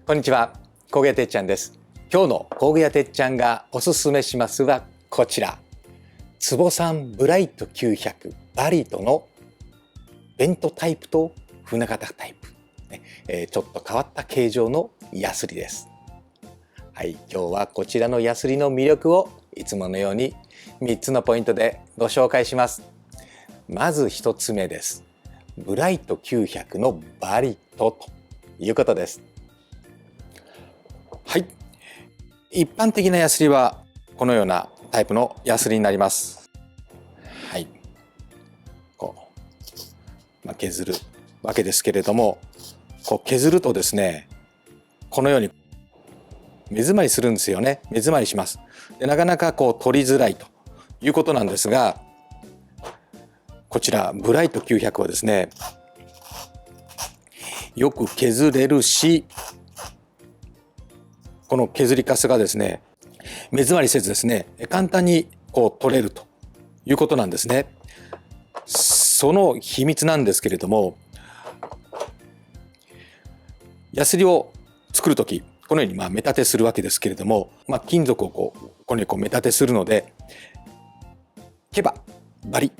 こんにちは、工芸てっちゃんです。今日の工芸てっちゃんがおすすめしますはこちら、坪さんブライト900バリトのベントタイプと船型タイプ、ちょっと変わった形状のヤスリです。はい、今日はこちらのヤスリの魅力をいつものように3つのポイントでご紹介します。まず1つ目です。ブライト900のバリトということです。はい、一般的なヤスリはこのようなタイプのヤスリになります。はい、削るわけですけれども、削るとですね、このように目詰まりするんですよね。目詰まりします。でなかなか取りづらいということなんですが、こちらブライト900はですね、よく削れるし、この削りカスがですね、目詰まりせずですね、簡単に取れるということなんですね。その秘密なんですけれども、ヤスリを作るとき、このように目立てするわけですけれども、金属をこのように目立てするので、毛羽、バリ、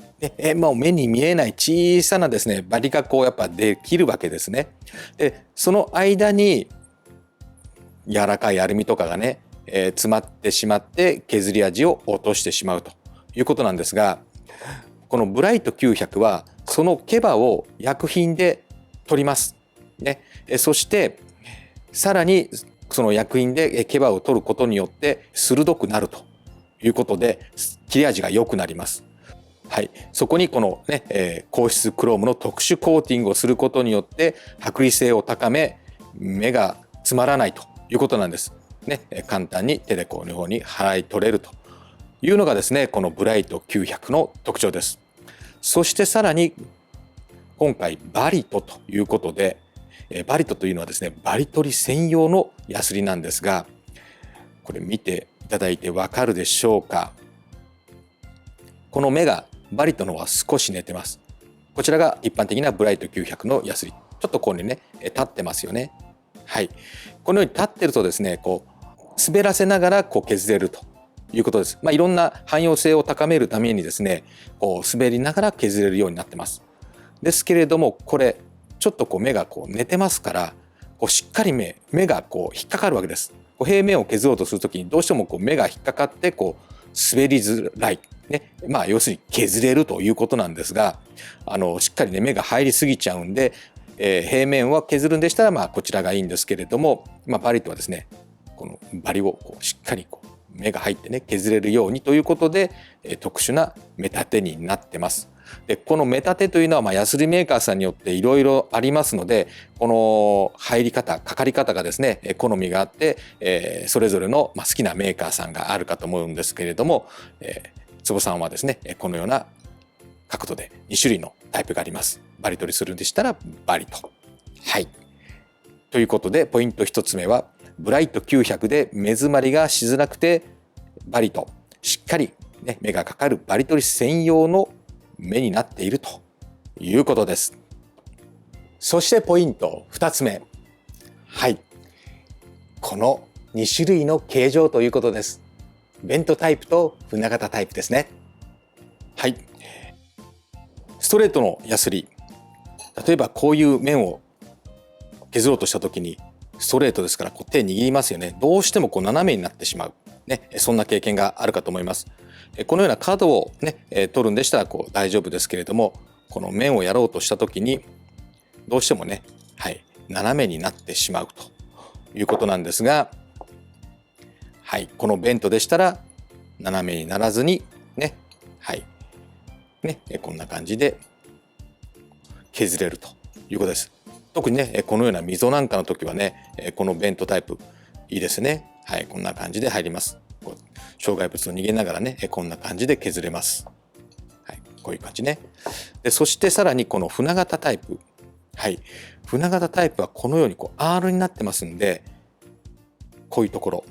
目に見えない小さなですね、バリがやっぱできるわけですね。で、その間に柔らかいアルミとかがね、詰まってしまって削り味を落としてしまうということなんですが、このブライト900はその毛羽を薬品で取りますね。そしてさらにその薬品で毛羽を取ることによって鋭くなるということで、切れ味が良くなります。はい、そこにこのね、硬質クロームの特殊コーティングをすることによって剥離性を高め、目が詰まらないということなんですね。簡単に手でこのように払い取れるというのがですね、このブライト900の特徴です。そしてさらに今回バリトということで、バリトというのはですね、バリ取り専用のヤスリなんですが、これ見ていただいてわかるでしょうか。この目がバリトのは少し寝てます。こちらが一般的なブライト900のヤスリ。ちょっとここにね、立ってますよね。はい。このように立ってるとですね、滑らせながら削れるということです。いろんな汎用性を高めるためにですね、滑りながら削れるようになってます。ですけれども、これちょっと目が寝てますから、しっかり目が引っかかるわけです。平面を削ろうとするときにどうしても目が引っかかって滑りづらい。ね、要するに削れるということなんですが、しっかりね目が入りすぎちゃうんで、平面は削るんでしたらこちらがいいんですけれども、バリとはですね、このバリをしっかり目が入ってね削れるようにということで、特殊な目立てになってます。でこの目立てというのはヤスリメーカーさんによっていろいろありますので、この入り方かかり方がですね好みがあって、それぞれの好きなメーカーさんがあるかと思うんですけれども、坪さんはですねこのような角度で2種類のタイプがあります。バリ取りするんでしたらバリと。はい。ということでポイント1つ目は、ブライト900で目詰まりがしづらくてバリとしっかり、目がかかるバリ取り専用の目になっているということです。そしてポイント2つ目。はい。この2種類の形状ということです。ベントタイプと船型タイプですね。はい。ストレートのヤスリ、例えばこういう面を削ろうとした時にストレートですから手握りますよね。どうしても斜めになってしまう、そんな経験があるかと思います。このような角を取るんでしたら大丈夫ですけれども、この面をやろうとした時にどうしてもね、斜めになってしまうということなんですが、このベントでしたら斜めにならずにこんな感じで削れるということです。特にこのような溝なんかの時はこのベントタイプいいですね。こんな感じで入ります。障害物を逃げながらこんな感じで削れます。こういう感じね。でそしてさらにこの船型タイプ、船型タイプはこのようにR になってますんで、こういうところ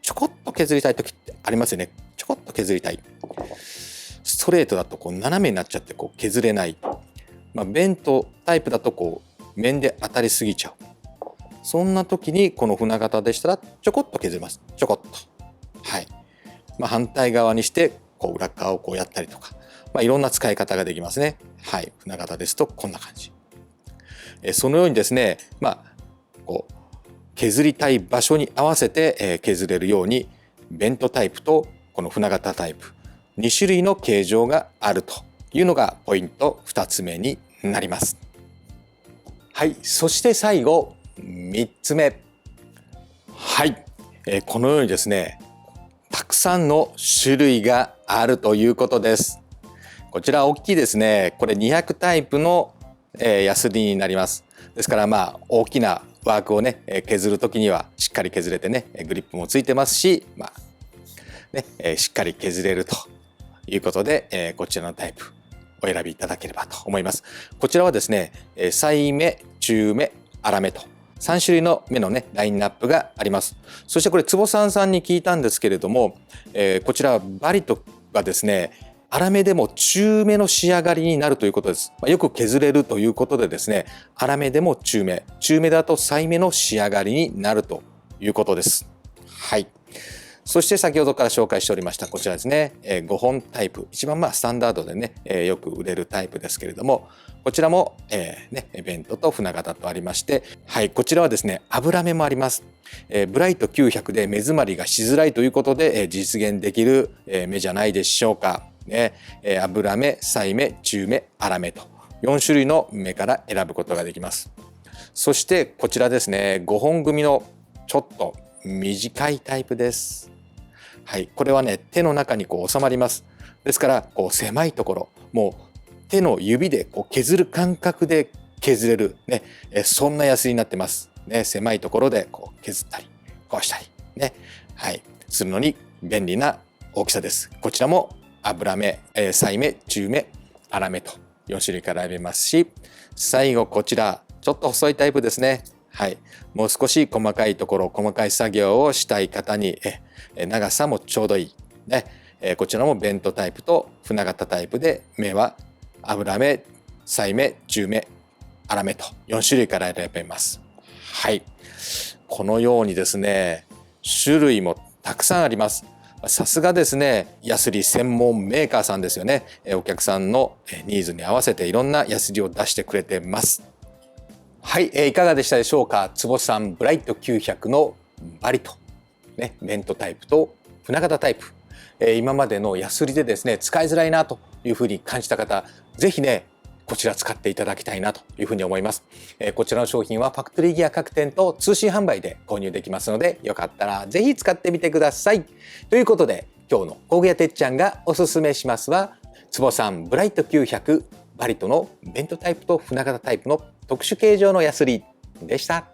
ちょこっと削りたい時ってありますよね。ちょこっと削りたい。ストレートだと斜めになっちゃって削れない。ベントタイプだと面で当たりすぎちゃう。そんな時にこの船型でしたらちょこっと削ります。ちょこっと。はい。反対側にしてこう裏側をこうやったりとか、いろんな使い方ができますね。はい。船型ですとこんな感じ。そのようにですね、こう削りたい場所に合わせて削れるようにベントタイプとこの船型タイプ2種類の形状があるというのがポイント2つ目になります。はい。そして最後3つ目。はい。このようにですね、たくさんの種類があるということです。こちら大きいですね。これ200タイプのヤスリになります。ですから大きなワークをね削るときにはしっかり削れてねグリップもついてますし、しっかり削れるということで、こちらのタイプお選びいただければと思います。こちらはですね、細目、中目、粗目と3種類の目のねラインナップがあります。そしてこれ坪さんに聞いたんですけれども、こちらバリトがですね粗めでも中目の仕上がりになるということです。よく削れるということでですね、粗めでも中目、中目だと細目の仕上がりになるということです。はい。そして先ほどから紹介しておりましたこちらですね、5本タイプ、一番スタンダードでね、よく売れるタイプですけれども、こちらも、ベントと船型とありまして、はい、こちらはですね、油目もあります。ブライト900で目詰まりがしづらいということで、実現できる、目じゃないでしょうか。油目、細目、中目、粗目と4種類の目から選ぶことができます。そしてこちらですね、5本組のちょっと短いタイプです。はい、これはね手の中にこう収まります。ですからこう狭いところ、もう手の指でこう削る感覚で削れるね、そんなヤスリになってます。ね、狭いところでこう削ったりこうしたりね、はい、するのに便利な大きさです。こちらも油目、細目、中目、粗目と4種類から選べますし、最後こちらちょっと細いタイプですね。はい、もう少し細かいところ、細かい作業をしたい方に長さもちょうどいい、ね、こちらもベントタイプと船型タイプで、目は油目、細目、中目、粗目と4種類から選べます。はい、このようにですね種類もたくさんあります。さすがですね、ヤスリ専門メーカーさんですよね。お客さんのニーズに合わせていろんなヤスリを出してくれてます。はい、いかがでしたでしょうか。坪さんブライト900のバリト、ね、ベントタイプと船型タイプ、今までのヤスリでですね使いづらいなというふうに感じた方、ぜひねこちら使っていただきたいなというふうに思います。こちらの商品はファクトリーギア各店と通信販売で購入できますので、よかったらぜひ使ってみてください。ということで今日の工具屋てっちゃんがおすすめしますは、坪さんブライト900バリトのベントタイプと船型タイプの特殊形状のヤスリでした。